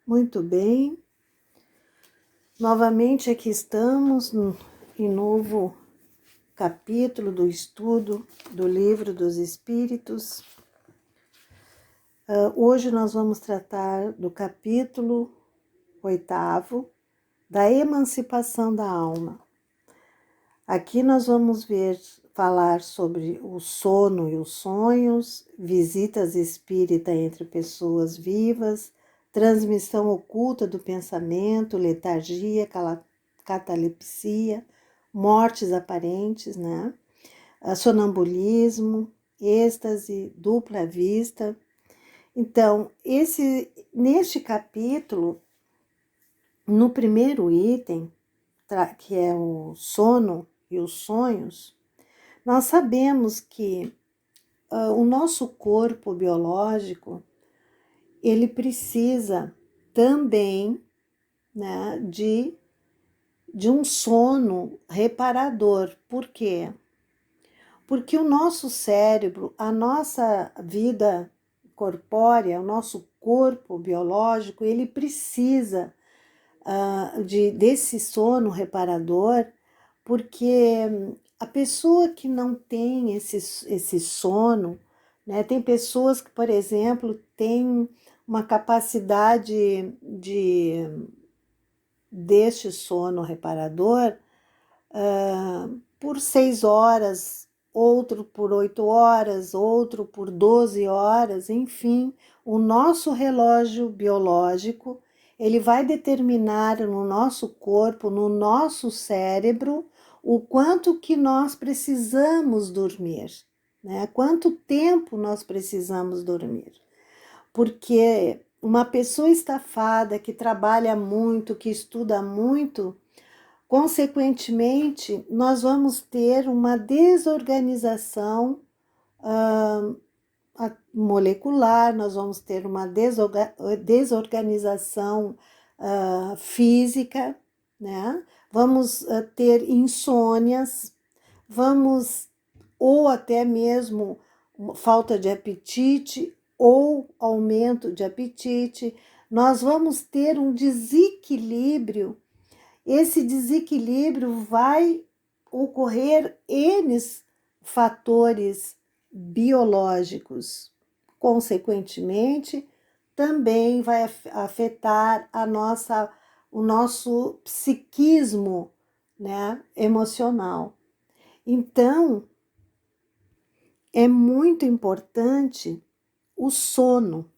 Muito bem, novamente aqui estamos em novo capítulo do estudo do Livro dos Espíritos. Hoje nós vamos tratar do capítulo 8º, da emancipação da alma. Aqui nós vamos falar sobre o sono e os sonhos, visitas espírita entre pessoas vivas, transmissão oculta do pensamento, letargia, catalepsia, mortes aparentes, né? Sonambulismo, êxtase, dupla vista. Então, neste capítulo, no primeiro item, que é o sono e os sonhos, nós sabemos que o nosso corpo biológico, ele precisa também, né, de um sono reparador. Por quê? Porque o nosso cérebro, a nossa vida corpórea, o nosso corpo biológico, ele precisa desse sono reparador, porque a pessoa que não tem esse sono, né, tem pessoas que, por exemplo, têm uma capacidade deste sono reparador por 6 horas, outro por 8 horas, outro por 12 horas, enfim, o nosso relógio biológico, ele vai determinar no nosso corpo, no nosso cérebro, o quanto que nós precisamos dormir, né? Quanto tempo nós precisamos dormir. Porque uma pessoa estafada que trabalha muito, que estuda muito, consequentemente, nós vamos ter uma desorganização molecular, nós vamos ter uma desorganização física, né? Vamos ter insônias, ou até mesmo falta de apetite ou aumento de apetite. Nós vamos ter um desequilíbrio. Esse desequilíbrio vai ocorrer N fatores biológicos. Consequentemente, também vai afetar o nosso psiquismo, né, emocional. Então, é muito importante o sono.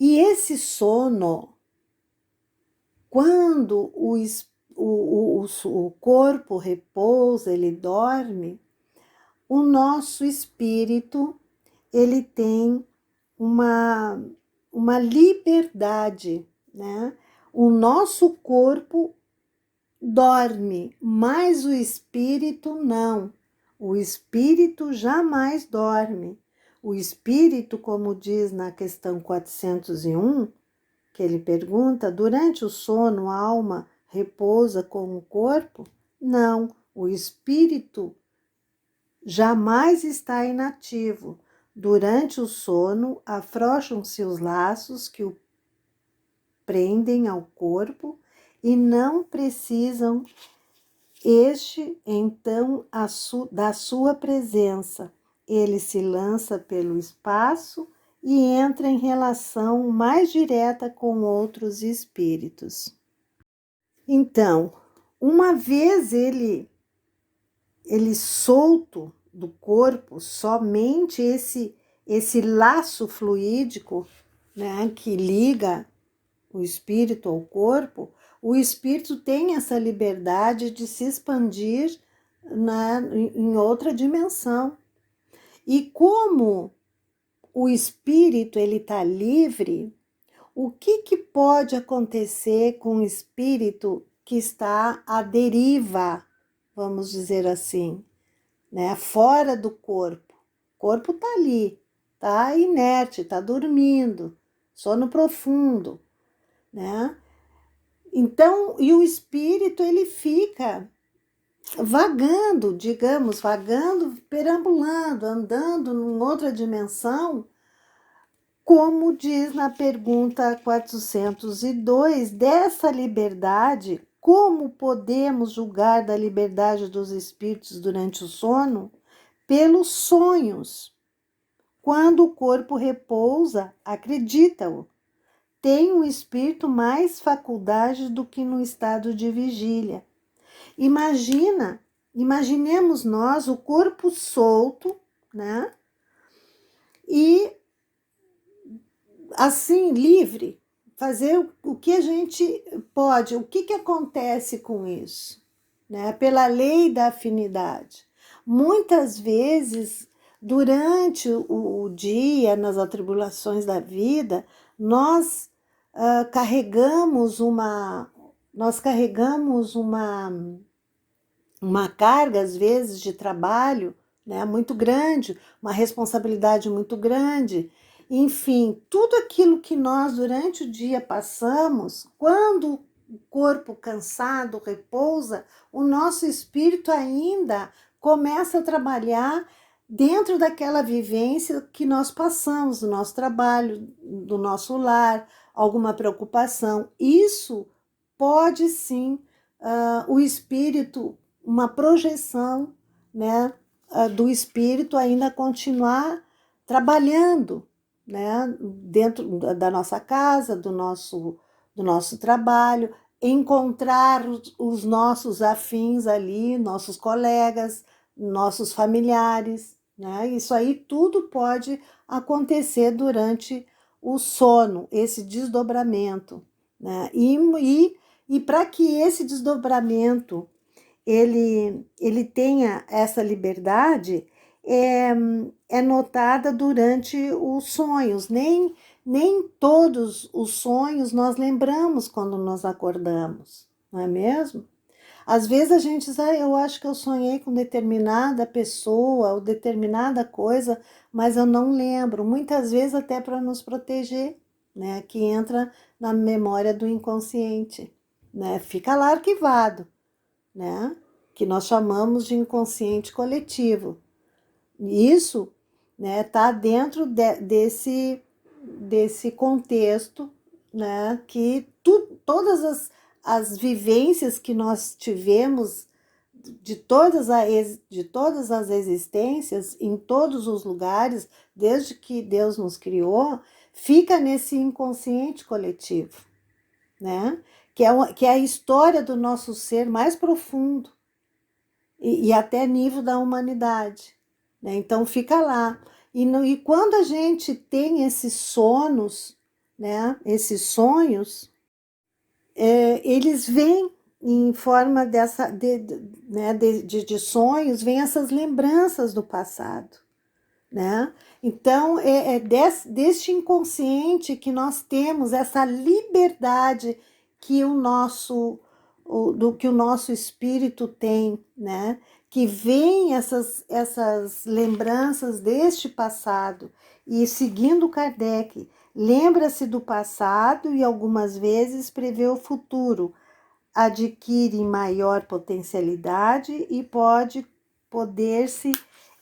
E esse sono, quando o corpo repousa, ele dorme, o nosso espírito, ele tem uma liberdade, né? O nosso corpo dorme, mas o espírito não. O espírito jamais dorme. O espírito, como diz na questão 401, que ele pergunta, durante o sono a alma repousa com o corpo? Não, o espírito jamais está inativo. Durante o sono, afrouxam-se os laços que o prendem ao corpo e não precisam então, da sua presença. Ele se lança pelo espaço e entra em relação mais direta com outros espíritos. Então, uma vez ele solto do corpo, somente esse laço fluídico, né, que liga o espírito ao corpo, o espírito tem essa liberdade de se expandir em outra dimensão. E como o espírito ele está livre, o que pode acontecer com o espírito que está à deriva, vamos dizer assim, né? Fora do corpo? O corpo está ali, está inerte, está dormindo, sono profundo, né? Então, e o espírito ele fica vagando, perambulando, andando em outra dimensão, como diz na pergunta 402, dessa liberdade, como podemos julgar da liberdade dos espíritos durante o sono? Pelos sonhos. Quando o corpo repousa, acredita-o. Tem o espírito mais faculdade do que no estado de vigília. Imaginemos nós o corpo solto, né? E assim, livre, fazer o que a gente pode. O que acontece com isso? Né? Pela lei da afinidade. Muitas vezes, durante o dia, nas atribulações da vida, nós carregamos uma carga, às vezes, de trabalho, né, muito grande, uma responsabilidade muito grande. Enfim, tudo aquilo que nós, durante o dia, passamos, quando o corpo cansado repousa, o nosso espírito ainda começa a trabalhar dentro daquela vivência que nós passamos, do nosso trabalho, do nosso lar, alguma preocupação. Isso pode sim, o espírito, uma projeção, né, do espírito ainda continuar trabalhando, né, dentro da nossa casa, do nosso trabalho, encontrar os nossos afins ali, nossos colegas, nossos familiares, né? Isso aí tudo pode acontecer durante o sono, esse desdobramento, né? E para que esse desdobramento ele tenha essa liberdade, é notada durante os sonhos. Nem todos os sonhos nós lembramos quando nós acordamos, não é mesmo? Às vezes a gente diz, eu acho que eu sonhei com determinada pessoa ou determinada coisa, mas eu não lembro. Muitas vezes até para nos proteger, né? Que entra na memória do inconsciente, né? Fica lá arquivado, né? Que nós chamamos de inconsciente coletivo. Isso, né, tá dentro desse contexto, né, que todas as vivências que nós tivemos de todas as existências, em todos os lugares, desde que Deus nos criou, fica nesse inconsciente coletivo, né? Que é a história do nosso ser mais profundo e até nível da humanidade, né? Então fica lá. E quando a gente tem esses sonos, né? Esses sonhos, eles vêm em forma de sonhos, vêm essas lembranças do passado, né? Então, deste inconsciente que nós temos essa liberdade que que o nosso espírito tem, né? Que vem essas lembranças deste passado. E seguindo Kardec, lembra-se do passado e algumas vezes prevê o futuro, adquire maior potencialidade e poder-se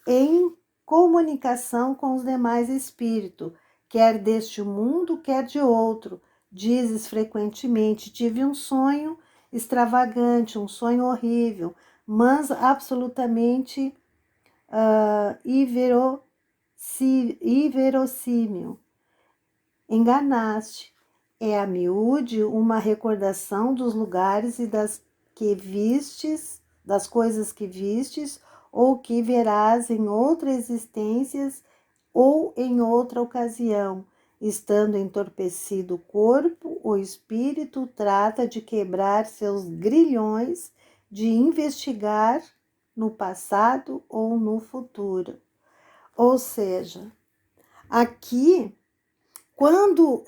em comunicação com os demais espíritos, quer deste mundo, quer de outro. Dizes frequentemente, tive um sonho extravagante, um sonho horrível, mas absolutamente inverossímil. Enganaste. É a miúde uma recordação dos lugares e das coisas que vistes, ou que verás em outras existências ou em outra ocasião. Estando entorpecido o corpo, o espírito trata de quebrar seus grilhões, de investigar no passado ou no futuro. Ou seja, aqui, quando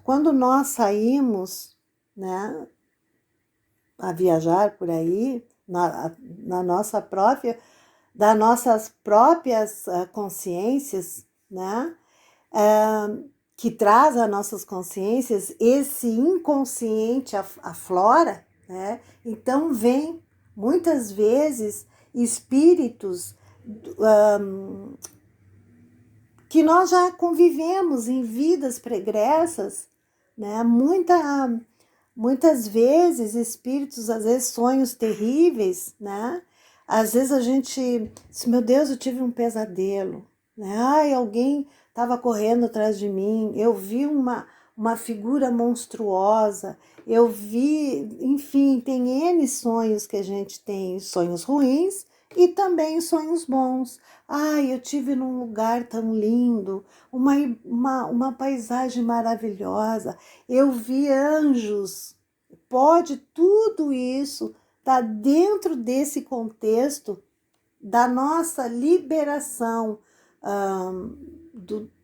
quando nós saímos, né, a viajar por aí, na nossa própria, das nossas próprias consciências, né, que traz às nossas consciências, esse inconsciente aflora, né, então vem muitas vezes espíritos que nós já convivemos em vidas pregressas, né? Muitas vezes espíritos, às vezes sonhos terríveis, né? Às vezes a gente diz, meu Deus, eu tive um pesadelo, né? Ai, alguém estava correndo atrás de mim, eu vi uma figura monstruosa, eu vi, enfim, tem N sonhos que a gente tem, sonhos ruins e também sonhos bons. Ai, eu tive num lugar tão lindo, uma paisagem maravilhosa, eu vi anjos. Pode tudo isso estar dentro desse contexto da nossa liberação,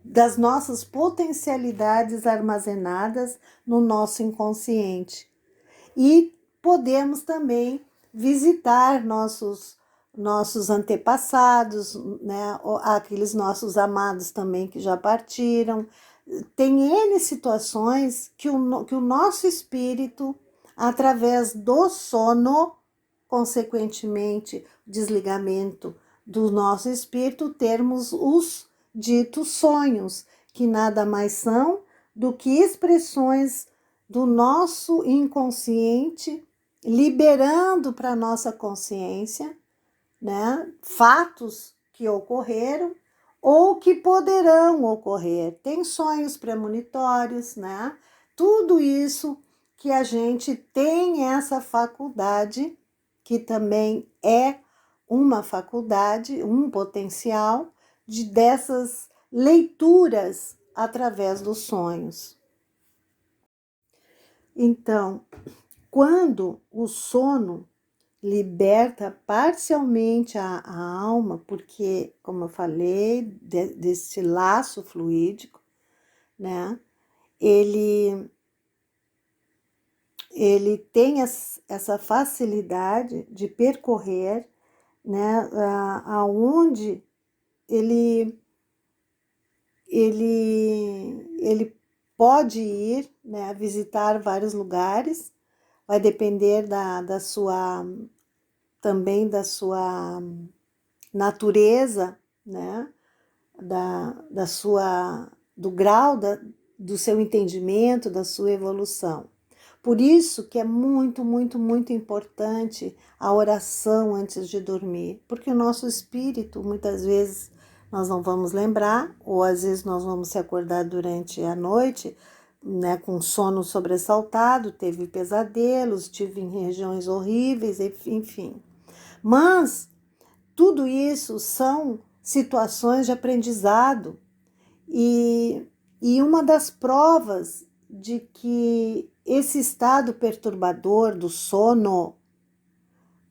das nossas potencialidades armazenadas no nosso inconsciente. E podemos também visitar nossos antepassados, né? Aqueles nossos amados também que já partiram. Tem N situações que o nosso espírito, através do sono, consequentemente, desligamento do nosso espírito, termos os ditos sonhos, que nada mais são do que expressões do nosso inconsciente, liberando para a nossa consciência, né, fatos que ocorreram ou que poderão ocorrer. Tem sonhos premonitórios, né? Tudo isso que a gente tem essa faculdade, que também é uma faculdade, um potencial dessas leituras através dos sonhos. Então, quando o sono liberta parcialmente a alma, porque, como eu falei, desse laço fluídico, né? Ele tem essa facilidade de percorrer, né? Aonde ele pode ir, né? Visitar vários lugares, vai depender também da sua natureza, né? Do grau do seu entendimento, da sua evolução. Por isso que é muito, muito, muito importante a oração antes de dormir, porque o nosso espírito, muitas vezes, nós não vamos lembrar, ou às vezes nós vamos se acordar durante a noite, né, com sono sobressaltado, teve pesadelos, tive em regiões horríveis, enfim. Mas tudo isso são situações de aprendizado e uma das provas de que esse estado perturbador do sono,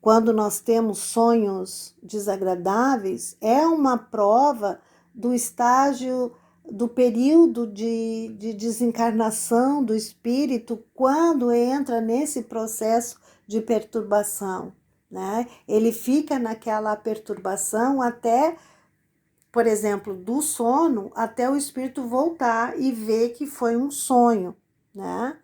quando nós temos sonhos desagradáveis, é uma prova do estágio, do período de desencarnação do espírito, quando entra nesse processo de perturbação, né? Ele fica naquela perturbação até, por exemplo, do sono, até o espírito voltar e ver que foi um sonho, né?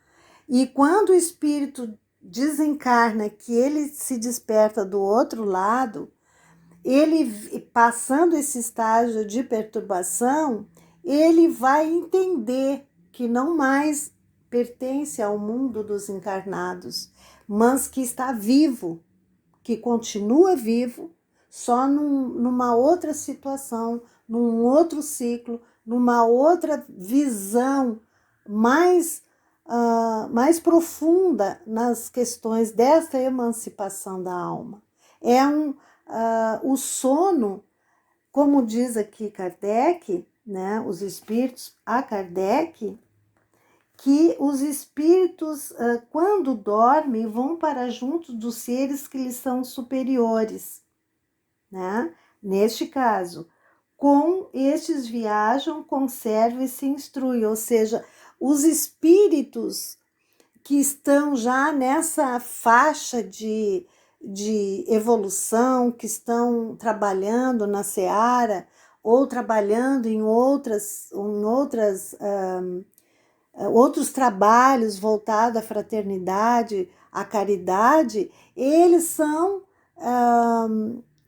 E quando o espírito desencarna, que ele se desperta do outro lado, ele, passando esse estágio de perturbação, ele vai entender que não mais pertence ao mundo dos encarnados, mas que está vivo, que continua vivo, só numa outra situação, num outro ciclo, numa outra visão mais profunda nas questões dessa emancipação da alma. O sono, como diz aqui Kardec, né, os espíritos a Kardec, que os espíritos, quando dormem, vão para junto dos seres que lhes são superiores, né? Neste caso, com estes viajam, conservam e se instruem, ou seja, os espíritos que estão já nessa faixa de evolução, que estão trabalhando na seara ou trabalhando em outros trabalhos voltados à fraternidade, à caridade, eles são,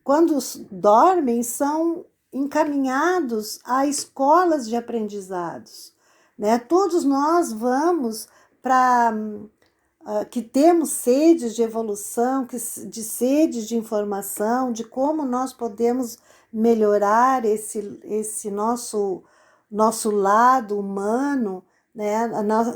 quando dormem, são encaminhados a escolas de aprendizados, né? Todos nós vamos para que temos sede de evolução, de sede de informação, de como nós podemos melhorar esse nosso lado humano, né?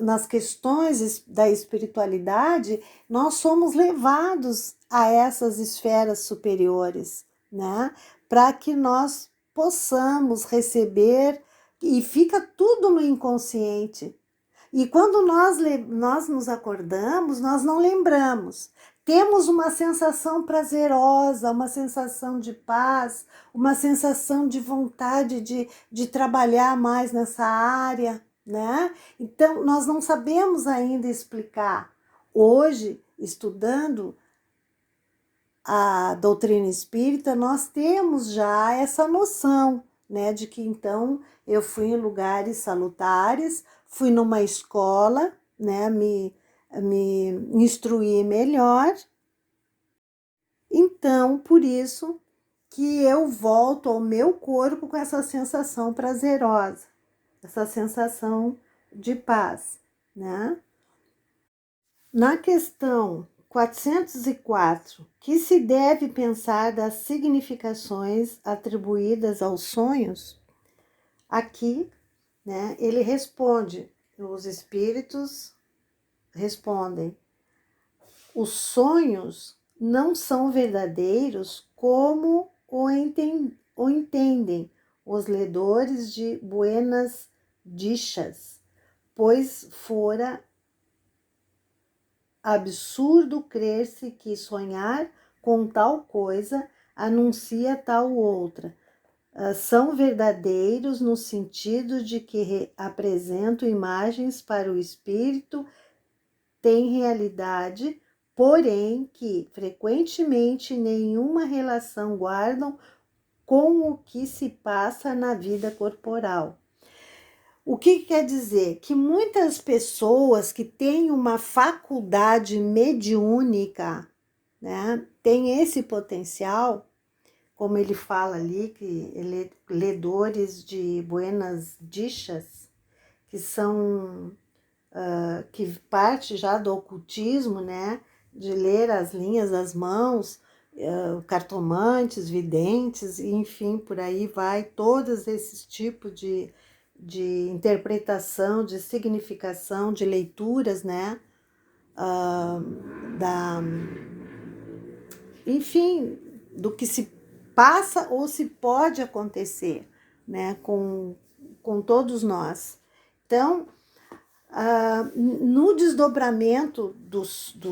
Nas questões da espiritualidade, nós somos levados a essas esferas superiores, né? Para que nós possamos receber, e fica tudo no inconsciente. E quando nós nos acordamos, nós não lembramos. Temos uma sensação prazerosa, uma sensação de paz, uma sensação de vontade de trabalhar mais nessa área, né? Então, nós não sabemos ainda explicar. Hoje, estudando a doutrina espírita, nós temos já essa noção, né, de que então eu fui em lugares salutares, fui numa escola, né, me instruir melhor. Então, por isso que eu volto ao meu corpo com essa sensação prazerosa, essa sensação de paz, né? Na questão 404, que se deve pensar das significações atribuídas aos sonhos, aqui, né, ele responde, os espíritos respondem: os sonhos não são verdadeiros como o entendem os ledores de buenas dichas, pois fora absurdo crer-se que sonhar com tal coisa anuncia tal outra. São verdadeiros no sentido de que apresentam imagens para o espírito, têm realidade, porém que frequentemente nenhuma relação guardam com o que se passa na vida corporal. O que quer dizer? Que muitas pessoas que têm uma faculdade mediúnica, né, têm esse potencial, como ele fala ali, que ledores de buenas dichas, que são, que parte já do ocultismo, né, de ler as linhas das mãos, cartomantes, videntes, enfim, por aí vai, todos esses tipos de interpretação, de significação, de leituras, né? Enfim, do que se passa ou se pode acontecer, né? Com todos nós. Então, no desdobramento do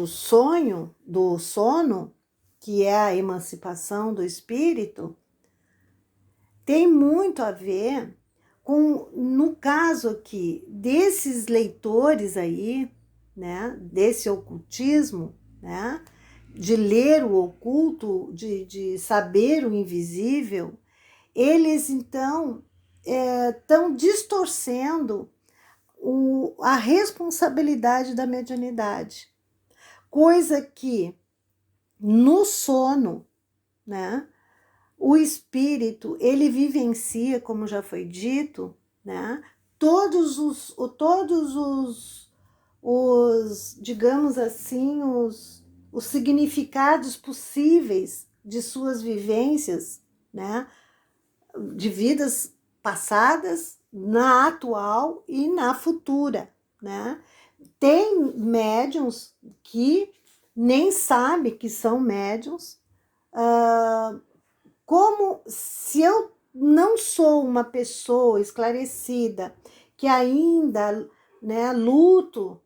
sono, que é a emancipação do espírito, tem muito a ver com, no caso aqui, desses leitores aí, né, desse ocultismo, né, de ler o oculto, de saber o invisível, eles então estão distorcendo a responsabilidade da mediunidade, coisa que no sono, né, o espírito, ele vivencia, como já foi dito, né, todos os digamos assim, os significados possíveis de suas vivências, né, de vidas passadas, na atual e na futura, né? Tem médiuns que nem sabem que são médiuns, como se eu não sou uma pessoa esclarecida, que ainda, né, luto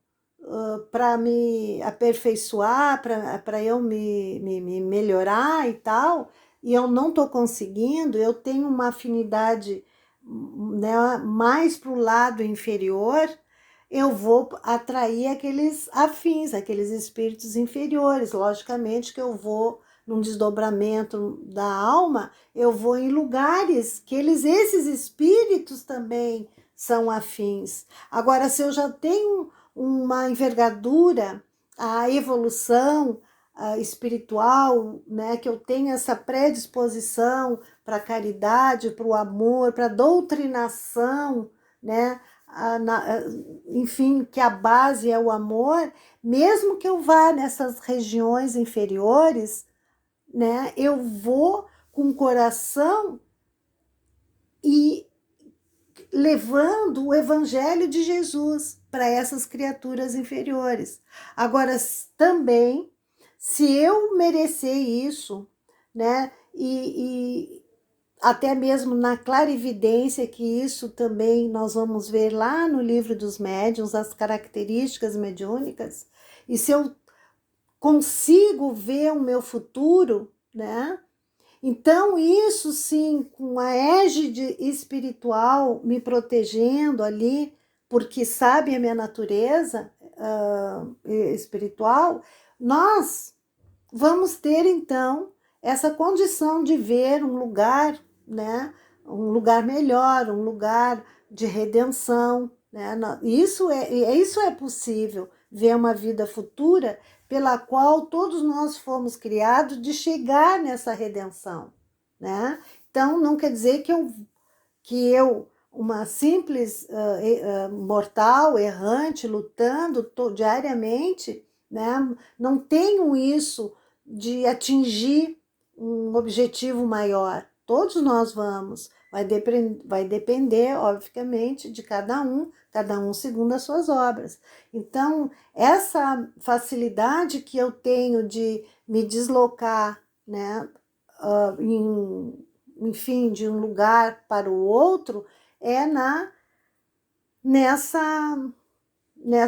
para me aperfeiçoar, para eu me melhorar e tal, e eu não estou conseguindo, eu tenho uma afinidade, né, mais para o lado inferior, eu vou atrair aqueles afins, aqueles espíritos inferiores. Logicamente que eu vou num desdobramento da alma, eu vou em lugares que esses espíritos também são afins. Agora, se eu já tenho uma envergadura, a evolução, espiritual, né, que eu tenha essa predisposição para a caridade, para o amor, para a doutrinação, né, enfim, que a base é o amor, mesmo que eu vá nessas regiões inferiores, né, eu vou com o coração e levando o evangelho de Jesus para essas criaturas inferiores. Agora, também, se eu merecer isso, né, e até mesmo na clarividência, que isso também nós vamos ver lá no livro dos médiuns, as características mediúnicas, e se eu consigo ver o meu futuro, né, então, isso sim, com a égide espiritual me protegendo ali, porque sabe a minha natureza espiritual, nós vamos ter então essa condição de ver um lugar, né? Um lugar melhor, um lugar de redenção, né? Isso é possível, ver uma vida futura pela qual todos nós fomos criados de chegar nessa redenção, né? Então, não quer dizer que eu uma simples mortal, errante, lutando diariamente, né? Não tenho isso de atingir um objetivo maior. Todos nós vamos. Vai depender, obviamente, de cada um segundo as suas obras. Então, essa facilidade que eu tenho de me deslocar, né, enfim, de um lugar para o outro, é nessa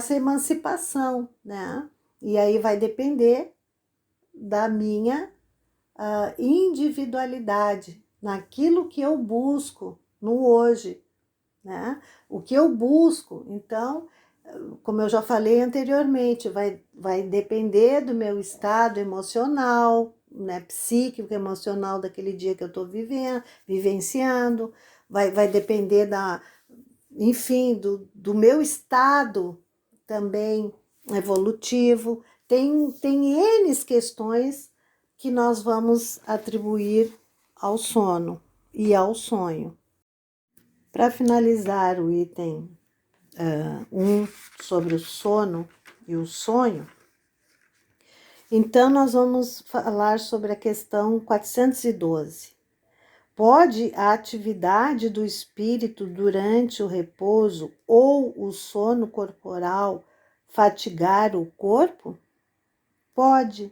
emancipação, né? E aí vai depender da minha individualidade, naquilo que eu busco no hoje, né? O que eu busco, então, como eu já falei anteriormente, vai depender do meu estado emocional, né, psíquico, emocional daquele dia que eu estou vivenciando, vai depender enfim, do meu estado também evolutivo. Tem N questões que nós vamos atribuir ao sono e ao sonho. Para finalizar o item 1 sobre o sono e o sonho, então nós vamos falar sobre a questão 412. Pode a atividade do espírito durante o repouso ou o sono corporal fatigar o corpo? Pode,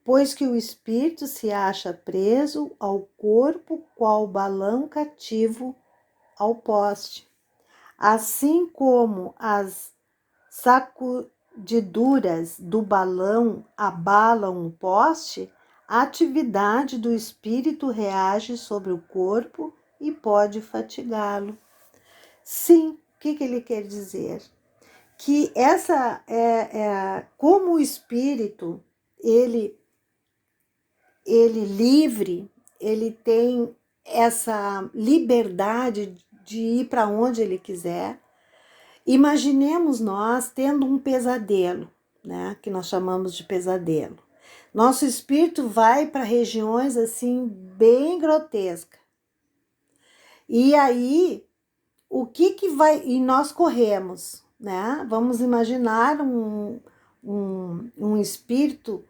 pois que o espírito se acha preso ao corpo qual balão cativo ao poste. Assim como as sacudiduras do balão abalam o poste, a atividade do espírito reage sobre o corpo e pode fatigá-lo. Sim, o que ele quer dizer? Que essa como o espírito, ele livre, ele tem essa liberdade de ir para onde ele quiser. Imaginemos nós tendo um pesadelo, né, que nós chamamos de pesadelo. Nosso espírito vai para regiões assim bem grotescas. E aí, o que vai... E nós corremos, né? Vamos imaginar um espírito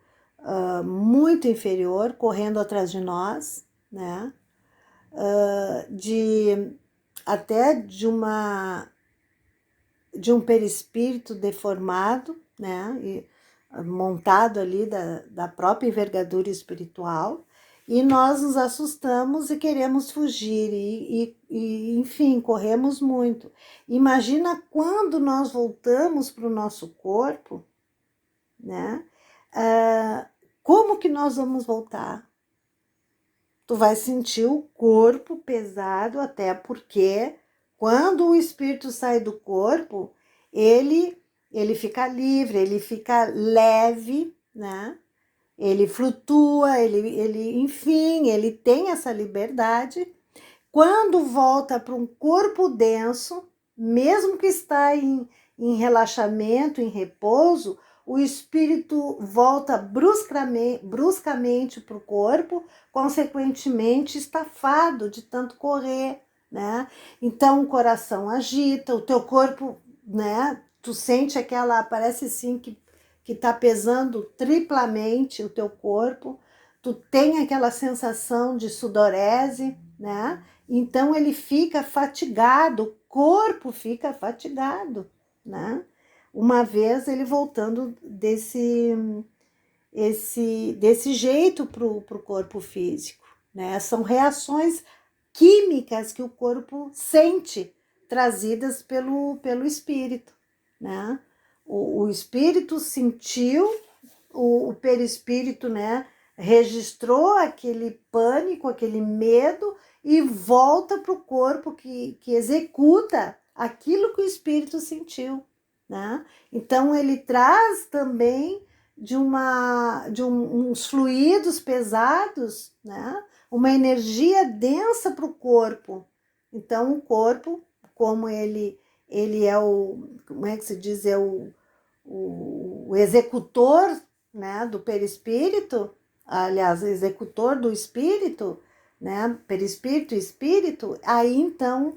muito inferior correndo atrás de nós, né? Até de um perispírito deformado, né? E montado ali da própria envergadura espiritual, e nós nos assustamos e queremos fugir, e enfim, corremos muito. Imagina quando nós voltamos para o nosso corpo, né? Como que nós vamos voltar? Tu vai sentir o corpo pesado, até porque quando o espírito sai do corpo, ele fica livre, ele fica leve, né? Ele flutua, enfim, ele tem essa liberdade. Quando volta para um corpo denso, mesmo que está em relaxamento, em repouso, o espírito volta bruscamente para o corpo, consequentemente estafado de tanto correr, né? Então o coração agita, o teu corpo, né? Tu sente aquela, parece assim que tá pesando triplamente o teu corpo, tu tem aquela sensação de sudorese, né? Então ele fica fatigado, o corpo fica fatigado, né? Uma vez ele voltando desse jeito para o corpo físico, né? São reações químicas que o corpo sente, trazidas pelo espírito, né? O espírito sentiu, o perispírito, né, registrou aquele pânico, aquele medo e volta para o corpo que executa aquilo que o espírito sentiu, né? Então ele traz também uns fluidos pesados, né? Uma energia densa para o corpo. Então o corpo, como ele é como é que se diz, é o executor, né, do perispírito, aliás, executor do espírito, né, perispírito e espírito, aí então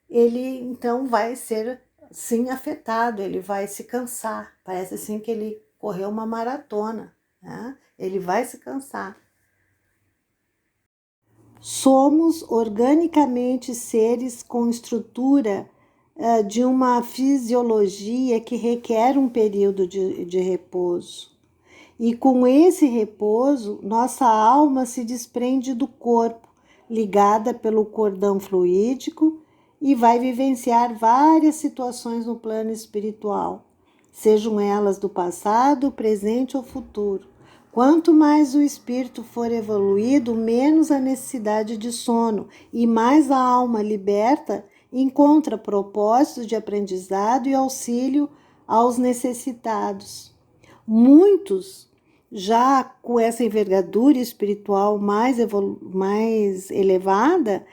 ele então vai ser sim afetado, ele vai se cansar, parece assim que ele correu uma maratona, né? Ele vai se cansar. Somos organicamente seres com estrutura de uma fisiologia que requer um período de repouso. E com esse repouso, nossa alma se desprende do corpo, ligada pelo cordão fluídico, e vai vivenciar várias situações no plano espiritual, sejam elas do passado, presente ou futuro. Quanto mais o espírito for evoluído, menos a necessidade de sono e mais a alma liberta encontra propósitos de aprendizado e auxílio aos necessitados. Muitos, já com essa envergadura espiritual mais elevada,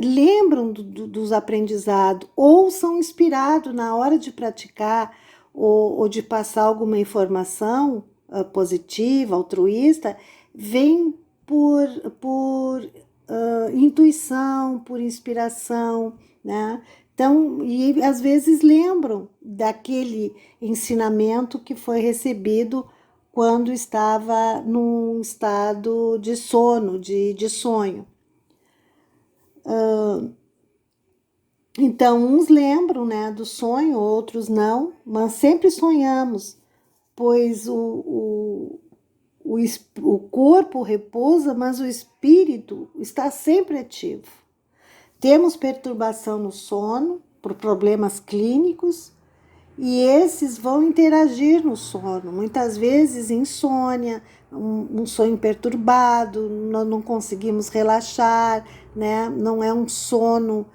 lembram dos aprendizados ou são inspirados na hora de praticar ou de passar alguma informação positiva, altruísta, vem por intuição, por inspiração, né? Então, e às vezes lembram daquele ensinamento que foi recebido quando estava num estado de sono, de sonho. Então, uns lembram, né, do sonho, outros não, mas sempre sonhamos, pois o corpo repousa, mas o espírito está sempre ativo. Temos perturbação no sono por problemas clínicos e esses vão interagir no sono. Muitas vezes insônia, um sonho perturbado, nós não conseguimos relaxar, né? Não é um sono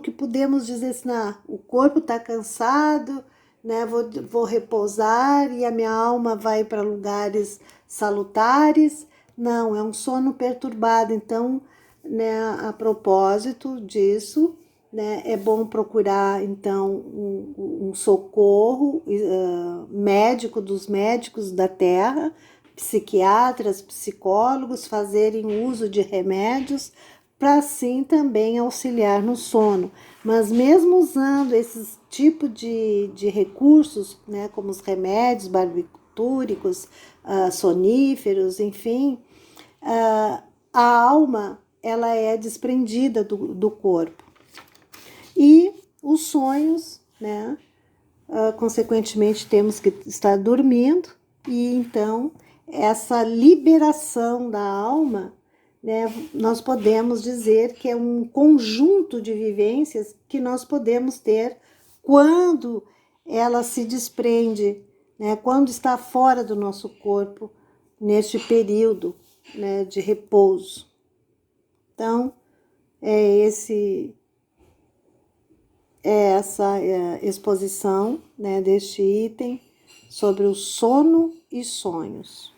que podemos dizer assim, o corpo está cansado, né? Vou repousar e a minha alma vai para lugares salutares. Não, é um sono perturbado. Então, né, a propósito disso, né, é bom procurar então um socorro médico dos médicos da terra, psiquiatras, psicólogos, fazerem uso de remédios para assim também auxiliar no sono. Mas mesmo usando esses tipos de recursos, né, como os remédios barbitúricos, soníferos, enfim, a alma ela é desprendida do corpo. E os sonhos, né, consequentemente temos que estar dormindo, e então essa liberação da alma, né, nós podemos dizer que é um conjunto de vivências que nós podemos ter quando ela se desprende, né, quando está fora do nosso corpo, neste período, né, de repouso. Então, essa exposição, né, deste item sobre o sono e sonhos.